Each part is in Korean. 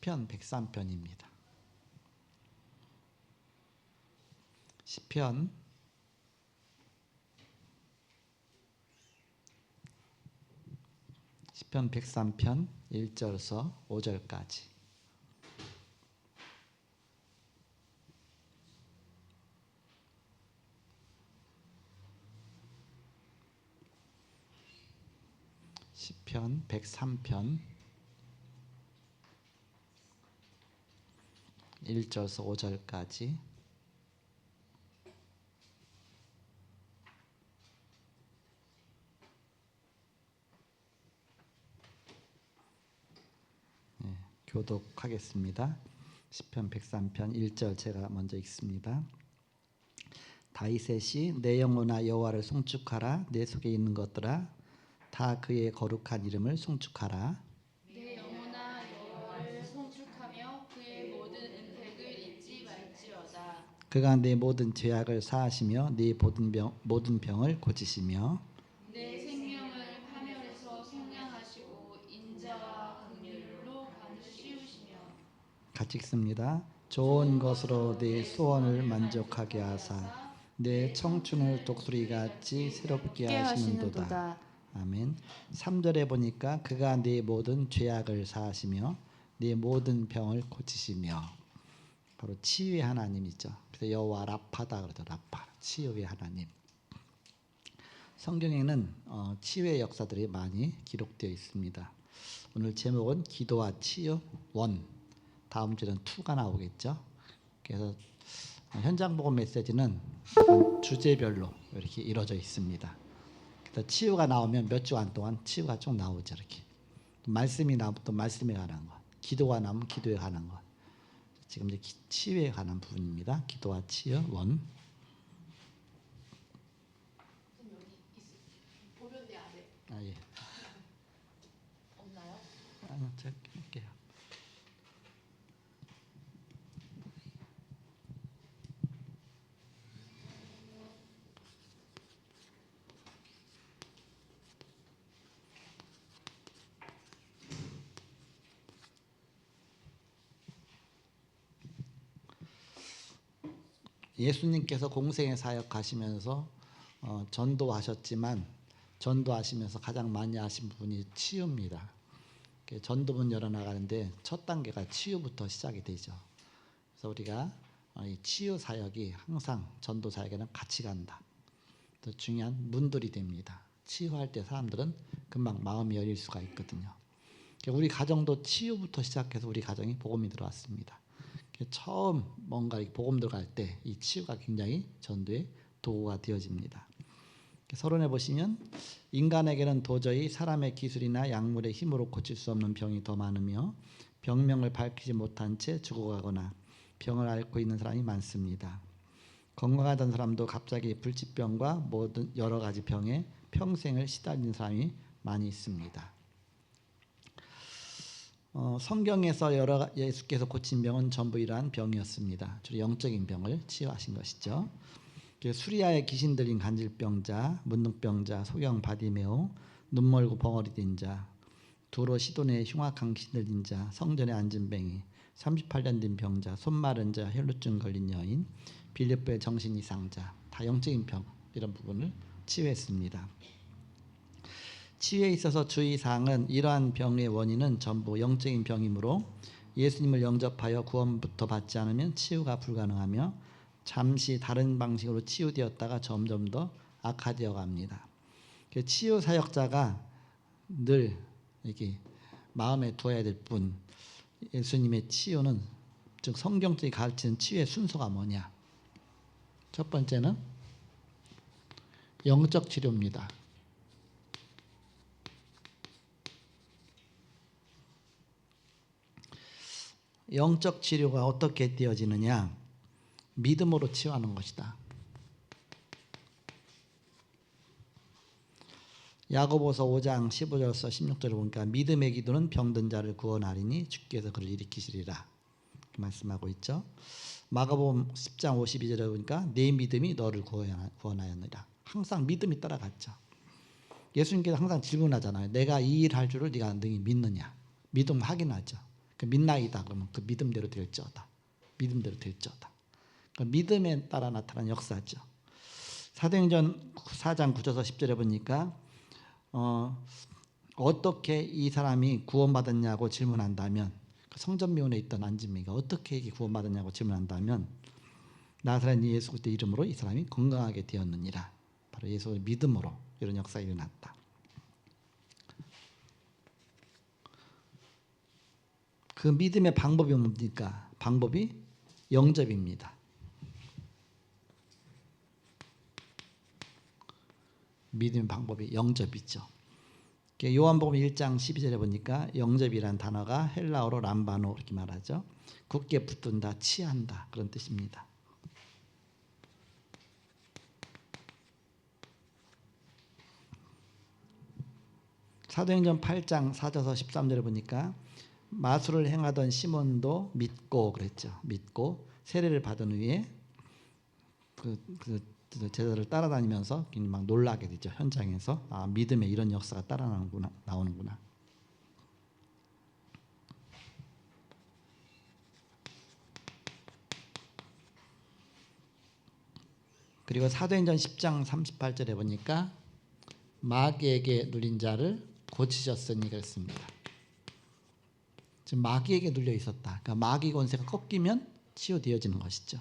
시편 103편입니다. 시편 103편 1절에서 5절까지. 시편 103편 1절에서 5절까지. 교독하겠습니다. 시편 103편 1절 제가 먼저 읽습니다. 다윗의 시, 내 영혼아 여호와를 송축하라. 내 속에 있는 것들아 다 그의 거룩한 이름을 송축하라. 내 영혼아 여호와를 송축하며 그의 모든 은택을 잊지 말지어다. 그가 내 모든 죄악을 사하시며 네 모든 병을 고치시며 내 생명을 파멸에서 속량하시고 인자와 긍휼로 밤을 씌우시며. 같이 읽습니다. 좋은 것으로 내 소원을 만족하게 하사 내 청춘을 독수리같이 새롭게 하시는도다. 아멘. 3절에 보니까 그가 네 모든 죄악을 사하시며 네 모든 병을 고치시며, 바로 치유의 하나님이죠. 그래서 여호와 라파다 그러죠. 라파, 치유의 하나님. 성경에는 치유의 역사들이 많이 기록되어 있습니다. 오늘 제목은 기도와 치유 1, 다음 주에는 2가 나오겠죠. 그래서 현장 복음 메시지는 주제별로 이렇게 이루어져 있습니다. 그래서 치유가 나오면 몇 주간 동안 치유가 쭉 나오죠. 이렇게 말씀이 나오면 또 말씀에 관한 것, 기도가 나오면 기도에 관한 것. 지금 이제 치유에 관한 부분입니다. 기도와 치유 1. 보면 내 안에 예. 없나요? 아니요, 제가 할게요. 예수님께서 공생의 사역하시면서 전도하셨지만 전도하시면서 가장 많이 하신 부분이 치유입니다. 전도문 열어나가는데 첫 단계가 치유부터 시작이 되죠. 그래서 우리가 이 치유 사역이 항상 전도 사역에는 같이 간다. 또 중요한 문들이 됩니다. 치유할 때 사람들은 금방 마음이 열릴 수가 있거든요. 우리 가정도 치유부터 시작해서 우리 가정이 복음이 들어왔습니다. 처음 뭔가 복음 들어갈 때 이 치유가 굉장히 전도의 도구가 되어집니다. 서론에 보시면 인간에게는 도저히 사람의 기술이나 약물의 힘으로 고칠 수 없는 병이 더 많으며 병명을 밝히지 못한 채 죽어가거나 병을 앓고 있는 사람이 많습니다. 건강하던 사람도 갑자기 불치병과 모든 여러 가지 병에 평생을 시달리는 사람이 많이 있습니다. 성경에서 예수께서 고친 병은 전부 이러한 병이었습니다. 주로 영적인 병을 치유하신 것이죠. 수리아의 귀신 들린 간질병자, 문둥병자, 소경 바디메오, 눈 멀고 벙어리 된 자, 두로 시돈의 흉악한 귀신 들린 자, 성전에 앉은 뱅이, 38년 된 병자, 손 마른 자, 혈루증 걸린 여인, 빌립보의 정신 이상자, 다 영적인 병, 이런 부분을 치유했습니다. 치유에 있어서 주의사항은 이러한 병의 원인은 전부 영적인 병이므로 예수님을 영접하여 구원부터 받지 않으면 치유가 불가능하며 잠시 다른 방식으로 치유되었다가 점점 더 악화되어 갑니다. 치유 사역자가 늘 이렇게 마음에 두어야 될 뿐, 예수님의 치유는, 즉 성경적이 가르치는 치유의 순서가 뭐냐? 첫 번째는 영적 치료입니다. 영적 치료가 어떻게 되어지느냐? 믿음으로 치유하는 것이다. 야고보서 5장 15절에서 16절을 보니까 믿음의 기도는 병든 자를 구원하리니 주께서 그를 일으키시리라 말씀하고 있죠. 마가복음 10장 52절에 보니까 내 믿음이 너를 구원하였느니라. 항상 믿음이 따라갔죠. 예수님께서 항상 질문하잖아요. 내가 이 일 할 줄을 네가 능히 믿느냐? 믿음 확인하죠. 그 midnight이다 그러면 그 믿음대로 될지어다. 믿음대로 될지어다. 그 믿음에 따라 나타난 역사죠. 사도행전 4장 9절에서 10절에 보니까 어떻게 이 사람이 구원받았냐고 질문한다면, 그 성전미원에 있던 안진미가 어떻게 이게 구원받았냐고 질문한다면, 나사렛 예수 그리스도 이름으로 이 사람이 건강하게 되었느니라. 바로 예수의 믿음으로 이런 역사가 일어났다. 그 믿음의 방법이 뭡니까? 방법이 영접입니다. 믿음의 방법이 영접이죠. 요한복음 1장 12절에 보니까 영접이란 단어가 헬라어로 람바노 이렇게 말하죠. 굳게 붙든다, 치한다 그런 뜻입니다. 사도행전 8장 4절에서 13절에 보니까 마술을 행하던 시몬도 믿고 그랬죠. 믿고 세례를 받은 후에 그 제자를 따라다니면서 막 놀라게 되죠. 현장에서 믿음에 이런 역사가 나오는구나. 그리고 사도행전 10장 38절에 보니까 마귀에게 눌린 자를 고치셨으니 그랬습니다. 지금 마귀에게 눌려 있었다. 그러니까 마귀 권세가 꺾이면 치유되어지는 것이죠.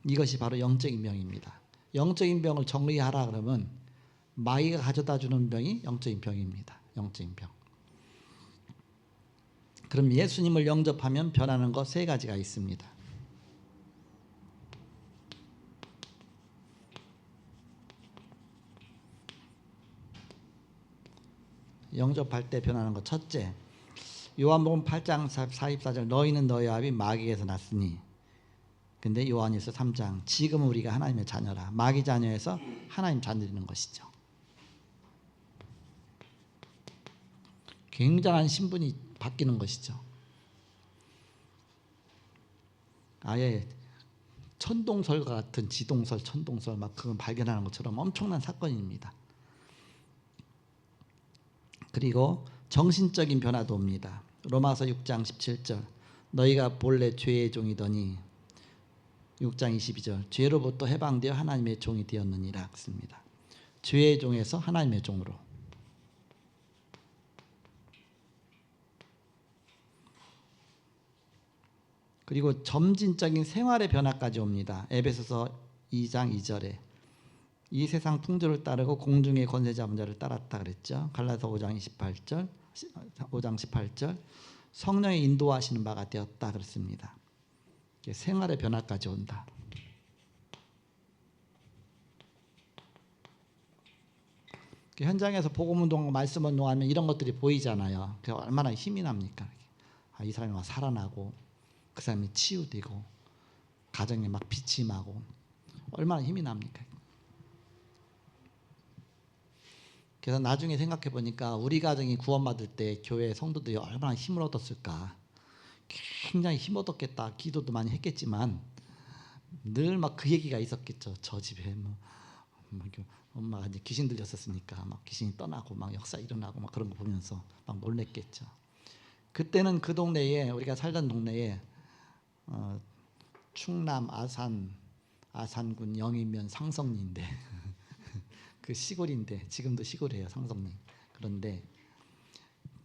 이것이 바로 영적인 병입니다. 영적인 병을 정리하라 그러면 마귀가 가져다 주는 병이 영적인 병입니다. 영적인 병. 그럼 예수님을 영접하면 변하는 것 세 가지가 있습니다. 영접할 때 변하는 것 첫째, 요한복음 8장 44절 너희는 너희 아비 마귀에서 났으니. 근데 요한일서 3장 지금은 우리가 하나님의 자녀라. 마귀 자녀에서 하나님 자녀되는 것이죠. 굉장한 신분이 바뀌는 것이죠. 아예 천동설과 같은 지동설, 천동설 막 그걸 발견하는 것처럼 엄청난 사건입니다. 그리고 정신적인 변화도 옵니다. 로마서 6장 17절 너희가 본래 죄의 종이더니 6장 22절 죄로부터 해방되어 하나님의 종이 되었느니라 했습니다. 죄의 종에서 하나님의 종으로. 그리고 점진적인 생활의 변화까지 옵니다. 에베소서 2장 2절에 이 세상 풍조를 따르고 공중의 권세 잡은 자를 따랐다 그랬죠. 갈라서 5장 18절 성령의 인도하시는 바가 되었다 그랬습니다. 생활의 변화까지 온다. 현장에서 복음운동하고 말씀운동하면 이런 것들이 보이잖아요. 얼마나 힘이 납니까? 이 사람이 막 살아나고 그 사람이 치유되고 가정에 막 빛이 나고 얼마나 힘이 납니까? 그래서 나중에 생각해 보니까 우리 가정이 구원받을 때 교회 성도들이 얼마나 힘을 얻었을까. 굉장히 힘 얻었겠다. 기도도 많이 했겠지만 늘 막 그 얘기가 있었겠죠. 저 집에 엄마가 이제 귀신 들렸었으니까 막 귀신이 떠나고 막 역사 일어나고 막 그런 거 보면서 막 놀랬겠죠. 그때는 그 동네에 우리가 살던 동네에 충남 아산군 영이면 상성리인데 그 시골인데 지금도 시골이에요. 상성리. 그런데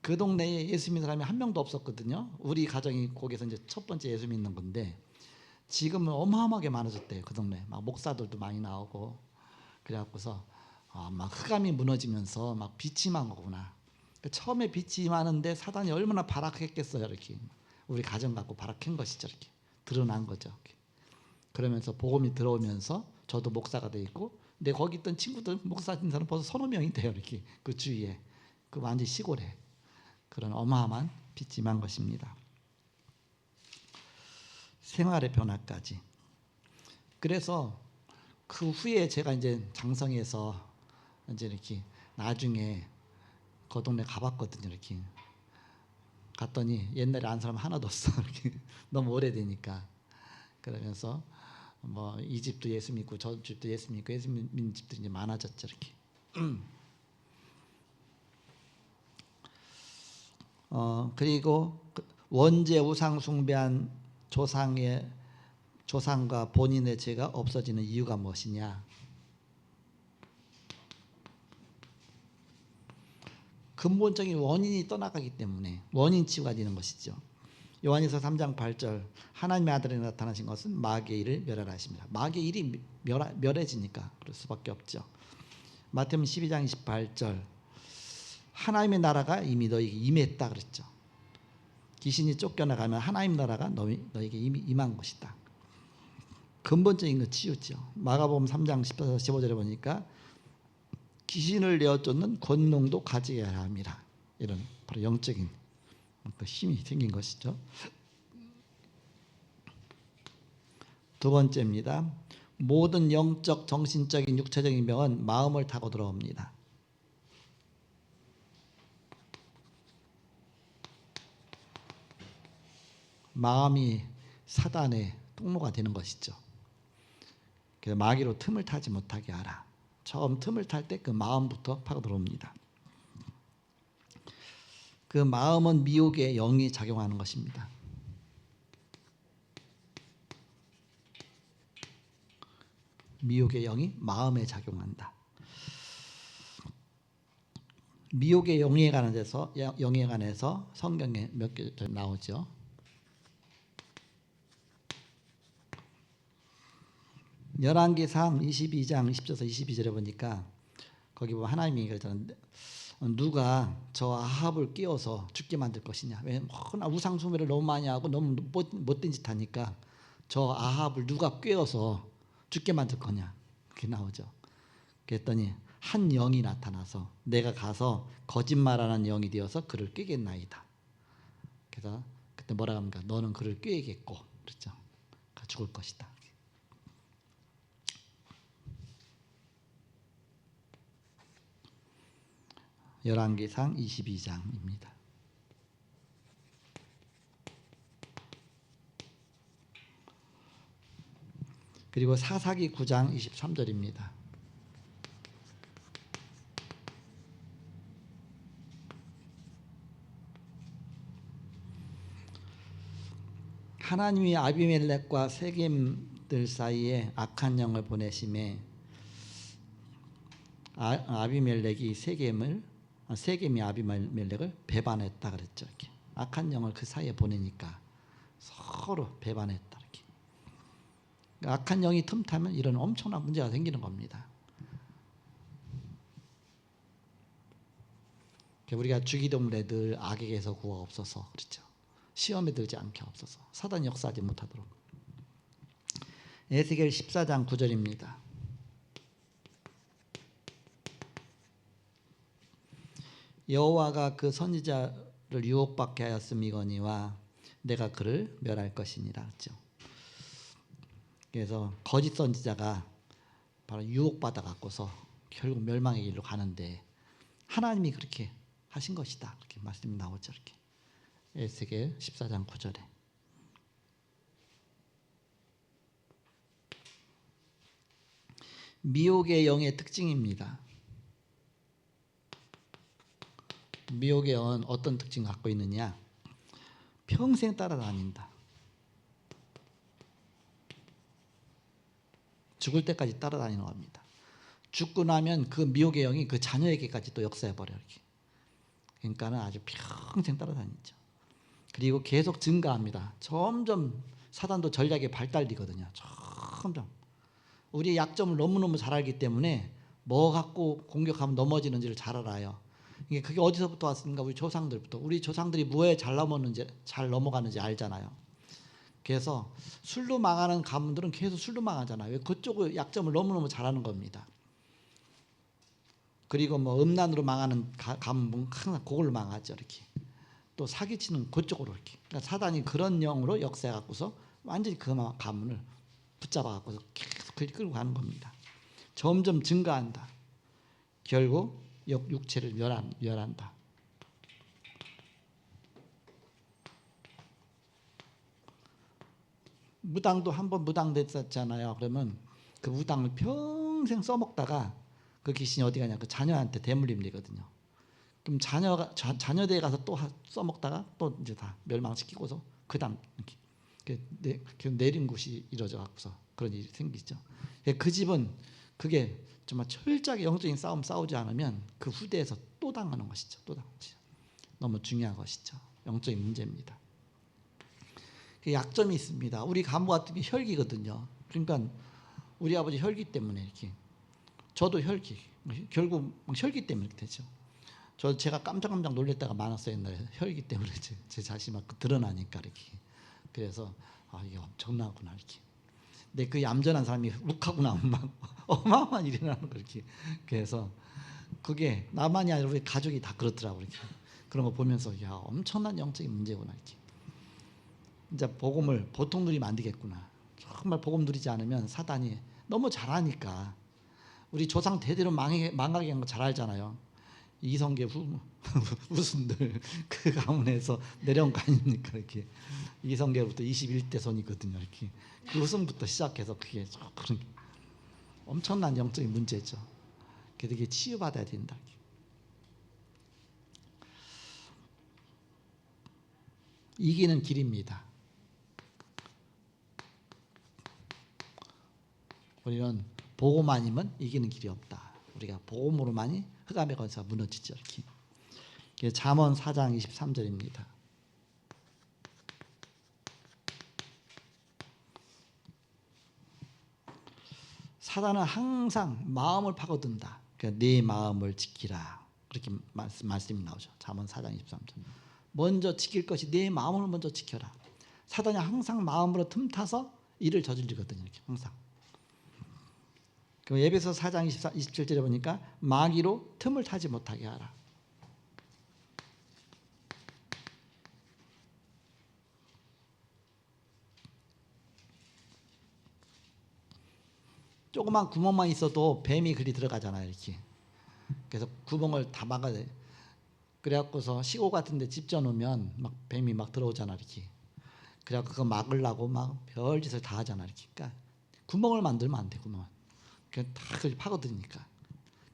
그 동네에 예수 믿는 사람이 한 명도 없었거든요. 우리 가정이 거기서 이제 첫 번째 예수 믿는 건데 지금은 어마어마하게 많아졌대요. 그 동네 막 목사들도 많이 나오고 그래갖고서 막 흑암이 무너지면서 막 빛이 만 거구나. 처음에 빛이 많은데 사단이 얼마나 발악했겠어요. 이렇게 우리 가정 갖고 발악한 것이죠. 이렇게 드러난 거죠. 이렇게. 그러면서 복음이 들어오면서 저도 목사가 돼 있고, 근데 거기 있던 친구들 목사인 사람 벌써 서너 명이 돼요. 이렇게 그 주위에 그 완전 시골에 그런 어마어마한 빛이 임한 것입니다. 생활의 변화까지. 그래서 그 후에 제가 이제 장성에서 이제 이렇게 나중에 그 동네 가봤거든요. 이렇게 갔더니 옛날에 안 사람 하나도 없어. 이렇게 너무 오래되니까. 그러면서 뭐 이 집도 예수 믿고 저 집도 예수 믿고 예수 믿는 집들이 이제 많아졌죠. 이렇게. 그리고 원죄 우상 숭배한 조상과 본인의 죄가 없어지는 이유가 무엇이냐? 근본적인 원인이 떠나가기 때문에 원인 치유가 되는 것이죠. 요한일서 3장 8절 하나님의 아들이 나타나신 것은 마귀의 일을 멸하라 하십니다. 마귀의 일이 멸해지니까 그럴 수밖에 없죠. 마태복음 12장 28절 하나님의 나라가 이미 너에게 임했다 그랬죠. 귀신이 쫓겨나가면 하나님 나라가 너에게 이미 임한 것이다. 근본적인 거 치유죠. 마가복음 3장 14절 15절에 보니까 귀신을 내어 쫓는 권능도 가지게 하라 함이라. 이런 바로 영적인 그 힘이 생긴 것이죠. 두 번째입니다. 모든 영적, 정신적인, 육체적인 병은 마음을 타고 들어옵니다. 마음이 사단의 통로가 되는 것이죠. 그래서 마귀로 틈을 타지 못하게 하라. 처음 틈을 탈 때 그 마음부터 파고 들어옵니다. 그 마음은 미혹의 영이 작용하는 것입니다. 미혹의 영이 마음에 작용한다. 미혹의 영에 관해서 성경에 몇 개 나오죠. 열왕기상 22장 10절에서 22절에 보니까 거기 보면 하나님이 그러잖아요. 누가 저 아합을 끼워서 죽게 만들 것이냐. 왜 우상 숭배를 너무 많이 하고 너무 못된 짓 하니까 저 아합을 누가 꿰어서 죽게 만들 거냐. 그게 나오죠. 그랬더니 한 영이 나타나서 내가 가서 거짓말하는 영이 되어서 그를 꿰겠나이다. 그래서 그때 뭐라 합니까? 너는 그를 꿰겠고 그렇죠. 죽을 것이다. 열왕기상 22장입니다. 그리고 사사기 9장 23절입니다. 하나님이 아비멜렉과 세겜들 사이에 악한 영을 보내심에 아비멜렉이 세겜이 아비멜렉을 배반했다 그랬죠. 이렇게. 악한 영을 그 사이에 보내니까 서로 배반했다. 이렇게. 악한 영이 틈타면 이런 엄청난 문제가 생기는 겁니다. 우리가 주기도문에 늘 악에게서 구하옵소서 그렇죠. 시험에 들지 않게 없어서 사단이 역사하지 못하도록. 에스겔 14장 9절입니다. 여호와가 그 선지자를 유혹받게 하였음이거니와 내가 그를 멸할 것이니라 그렇죠. 그래서 거짓 선지자가 바로 유혹받아 갖고서 결국 멸망의 길로 가는데 하나님이 그렇게 하신 것이다. 이렇게 말씀이 나오죠. 이렇게. 에스겔 14장 9절에. 미혹의 영의 특징입니다. 미혹의 영은 어떤 특징을 갖고 있느냐? 평생 따라다닌다. 죽을 때까지 따라다니는 겁니다. 죽고 나면 그 미혹의 영이 그 자녀에게까지 또 역사해버려요. 이렇게. 그러니까는 아주 평생 따라다니죠. 그리고 계속 증가합니다. 점점 사단도 전략이 발달되거든요. 점점. 우리의 약점을 너무너무 잘 알기 때문에 뭐 갖고 공격하면 넘어지는지를 잘 알아요. 이게 그게 어디서부터 왔습니까? 우리 조상들부터. 우리 조상들이 뭐에 잘 넘어가는지 알잖아요. 그래서 술로 망하는 가문들은 계속 술로 망하잖아요. 왜? 그쪽의 약점을 너무너무 잘 아는 겁니다. 그리고 뭐 음란으로 망하는 가문은 항상 그걸로 망하죠. 이렇게. 또 사기치는 그쪽으로 이렇게. 그러니까 사단이 그런 영으로 역사해 갖고서 완전히 그 가문을 붙잡아 갖고서 계속 끌고 가는 겁니다. 점점 증가한다. 결국 육체를 멸한다. 무당도 한번 무당됐었잖아요. 그러면 그 무당을 평생 써먹다가 그 귀신이 어디 가냐? 그 자녀한테 대물림 되거든요. 그럼 자녀대에 가서 또 써먹다가 또 이제 다 멸망시키고서 그다음 이렇게 내린 곳이 이루어져 갖고서 그런 일이 생기죠. 그 집은 그게 정말 철저하게 영적인 싸움 싸우지 않으면 그 후대에서 또 당하는 것이죠. 또 당하는 것이죠. 너무 중요한 것이죠. 영적인 문제입니다. 약점이 있습니다. 우리 간부 같은 게 혈기거든요. 그러니까 우리 아버지 혈기 때문에 이렇게, 저도 혈기, 결국 혈기 때문에 이렇게 되죠. 제가 깜짝깜짝 놀랬다가 많았어요. 옛날에 혈기 때문에 제 자신이 막 드러나니까 이렇게. 그래서 이게 엄청나구나 이렇게. 근데 그 얌전한 사람이 욱하고 나면 막 어마어마한 일이 나는 거 이렇게. 그래서 그게 나만이 아니라 우리 가족이 다 그렇더라고 이렇게. 그런 거 보면서 야, 엄청난 영적인 문제구나 이렇게. 이제 복음을 보통 누리면 안 되겠구나. 정말 복음 누리지 않으면 사단이 너무 잘하니까, 우리 조상 대대로 망하게 한 거 잘 알잖아요. 이성계 후손들 그 가문에서 내려온 거 아닙니까 이렇게. 이성계로부터 21대 손이거든요 이렇게. 그 후손부터 시작해서 그게 그런 엄청난 영적인 문제죠. 그래서 이게 치유받아야 된다. 이기는 길입니다. 우리는 복음만이면 이기는 길이 없다. 우리가 복음으로만이 흑암의 권세가 무너지죠. 이렇게. 잠언 4장 23절입니다. 사단은 항상 마음을 파고든다. 그러니까 내 마음을 지키라. 그렇게 말씀이 나오죠. 잠언 4장 23절. 먼저 지킬 것이 내 마음을 먼저 지켜라. 사단이 항상 마음으로 틈타서 일을 저질리거든요. 이렇게 항상. 에베소 4장 27절에 보니까 마귀로 틈을 타지 못하게 하라. 조그만 구멍만 있어도 뱀이 그리 들어가잖아요. 이렇게. 그래서 구멍을 다 막아야 돼. 그래갖고서 시골 같은데 집 지어놓으면 막 뱀이 막 들어오잖아. 이렇게. 그래갖고 그거 막으려고 막 별짓을 다 하잖아. 이렇게. 그러니까 구멍을 만들면 안 돼. 구멍을. 그냥 다 파고드니까.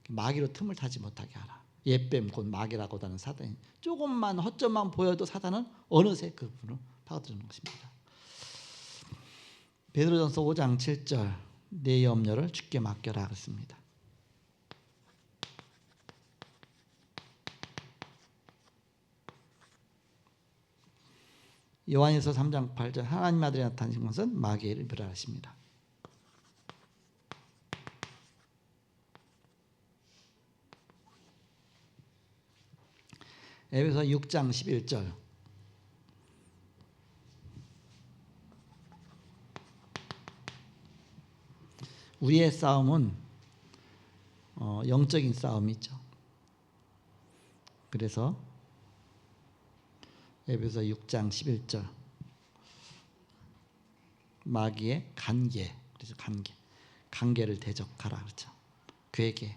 마귀로 틈을 타지 못하게 하라. 옛뱀 곧 마귀라고 하는 사단이 조금만 허점만 보여도 사단은 어느새 그분을 파고드는 것입니다. 베드로전서 5장 7절 내 염려를 주께 맡겨라 그랬습니다. 요한일서 3장 8절 하나님 아들이 나타나신 것은 마귀를 멸하십니다. 에베소 6장 11절 우리의 싸움은 영적인 싸움이죠. 그래서 에베소 6장 11절 마귀의 간계, 그래서 간계를 대적하라 그렇죠. 괴계,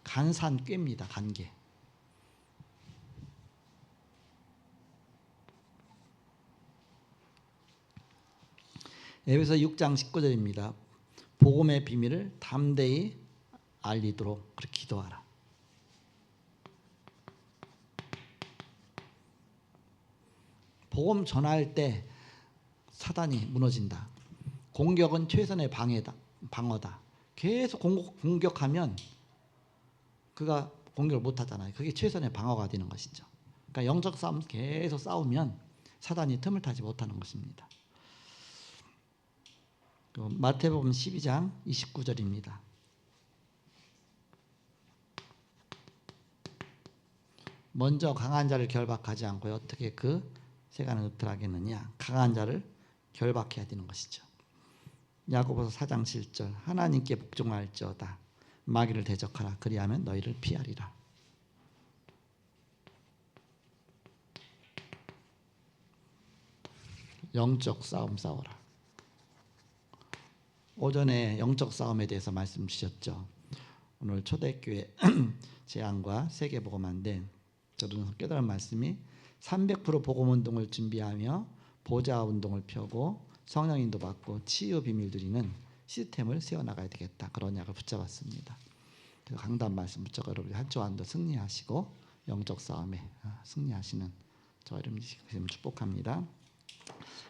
간산 꾀입니다. 간계. 에베소 6장 19절입니다. 복음의 비밀을 담대히 알리도록 그렇게 기도하라. 복음 전할 때 사단이 무너진다. 공격은 최선의 방어다. 계속 공격하면 그가 공격을 못하잖아요. 그게 최선의 방어가 되는 것이죠. 그러니까 영적 싸움 계속 싸우면 사단이 틈을 타지 못하는 것입니다. 마태복음 12장 29절입니다. 먼저 강한 자를 결박하지 않고 어떻게 그 세간을 흡들하겠느냐. 강한 자를 결박해야 되는 것이죠. 야고보서 4장 7절 하나님께 복종할지어다 마귀를 대적하라 그리하면 너희를 피하리라. 영적 싸움 싸워라. 오전에 영적 싸움에 대해서 말씀 주셨죠. 오늘 초대교회 제안과 세계복음화인데 저도 깨달은 말씀이 300% 복음운동을 준비하며 보좌운동을 펴고 성령인도 받고 치유 비밀 드리는 시스템을 세워나가야 되겠다. 그런 약을 붙잡았습니다. 강단 말씀 붙잡아 여러분이 한 주 안 더 승리하시고 영적 싸움에 승리하시는 저 이름 축복합니다.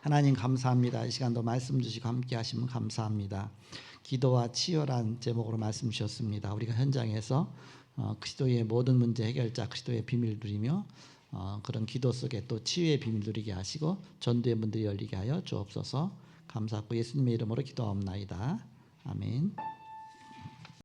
하나님 감사합니다. 이 시간도 말씀 주시고 함께 하시면 감사합니다. 기도와 치유란 제목으로 말씀 주셨습니다. 우리가 현장에서 그리스도의 모든 문제 해결자 그리스도의 비밀 누리며 그런 기도 속에 또 치유의 비밀 누리게 하시고 전도의 문들이 열리게 하여 주옵소서. 감사하고 예수님의 이름으로 기도하옵나이다. 아멘.